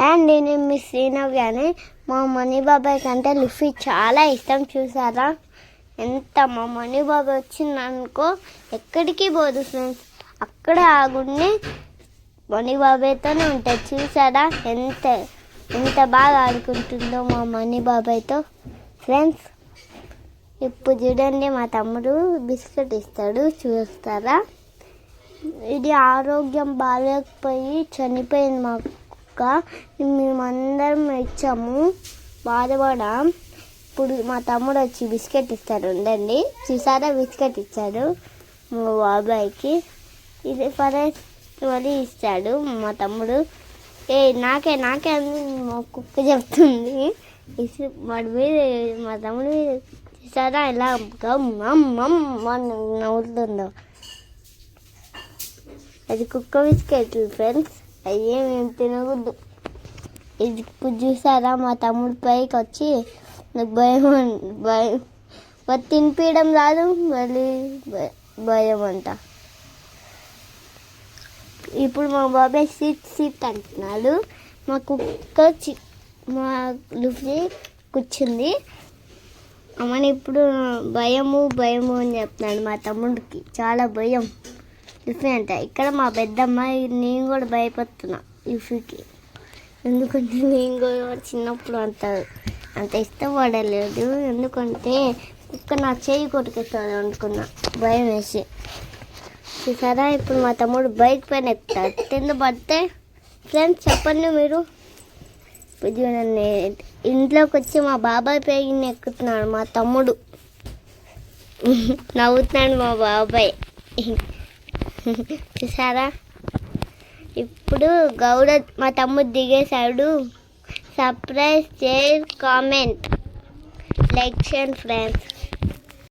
And నేను మీ శ్రీనవ్యాని. మా money బాబాయ్ కంటే లుఫీ చాలా ఇష్టం. చూసారా ఎంత? మా మనీ బాబాయ్ వచ్చిందనుకో ఎక్కడికి పోదు ఫ్రెండ్స్, అక్కడే ఆగుండి మనీ బాబాయ్తోనే ఉంటుంది. చూసారా ఎంత ఎంత బాగా ఆడుకుంటుందో మా మనీ బాబాయ్తో ఫ్రెండ్స్. ఇప్పుడు చూడండి మా తమ్ముడు బిస్కెట్ ఇస్తాడు, చూస్తారా? ఇది ఆరోగ్యం బాగాలేకపోయి చనిపోయింది మా కుక్క. మేమందరం ఇచ్చాము, బాధపడాం. ఇప్పుడు మా తమ్ముడు వచ్చి బిస్కెట్ ఇస్తాడు. ఉండండి, చూసారా బిస్కెట్ ఇచ్చాడు మా బాబాయ్కి. ఇది ఫరెస్ట్ మళ్ళీ ఇస్తాడు మా తమ్ముడు. నాకే నాకే అని మా కుక్క చెప్తుంది. వాడి మీద మా తమ్ముడు మీద చూసారా ఎలా నవ్వుతుందో. అది కుక్క బిస్కెట్లు ఫ్రెండ్స్, అయ్యే మేము తినకూడదు. ఇది ఇప్పుడు చూసారా మా తమ్ముడు పైకి వచ్చి నాకు భయం తినిపించడం రాదు, మళ్ళీ భయం అంట. ఇప్పుడు మా బాబాయ్ సీట్ అంటున్నాడు. మా కుక్క మా లుఫీ కూర్చుంది. అమ్మని ఇప్పుడు భయము అని చెప్తున్నాడు. మా తమ్ముడికి చాలా భయం లుఫీ అంట. ఇక్కడ మా పెద్దమ్మ, నేను కూడా భయపడుతున్నా లుఫీకి. ఎందుకంటే నేను కూడా చిన్నప్పుడు అంత ఇష్టపడలేదు. ఎందుకంటే కుక్క నా చేయి కొట్టుకెళ్తాడు అనుకున్నా, భయం వేసి. చూసారా ఇప్పుడు మా తమ్ముడు బైక్ పైన ఎక్కుతాడు. కింద పడితే ఫ్రెండ్స్ చెప్పండి మీరు. ఇప్పుడు చూడండి ఇంట్లోకి వచ్చి మా బాబాయ్ పైన ఎక్కుతున్నాడు మా తమ్ముడు. నవ్వుతున్నాడు మా బాబాయ్. చూసారా ఇప్పుడు మా తమ్ముడు దిగేశాడు. సబ్స్క్రైబ్, షేర్, కామెంట్, లైక్ చేయండి ఫ్రెండ్స్.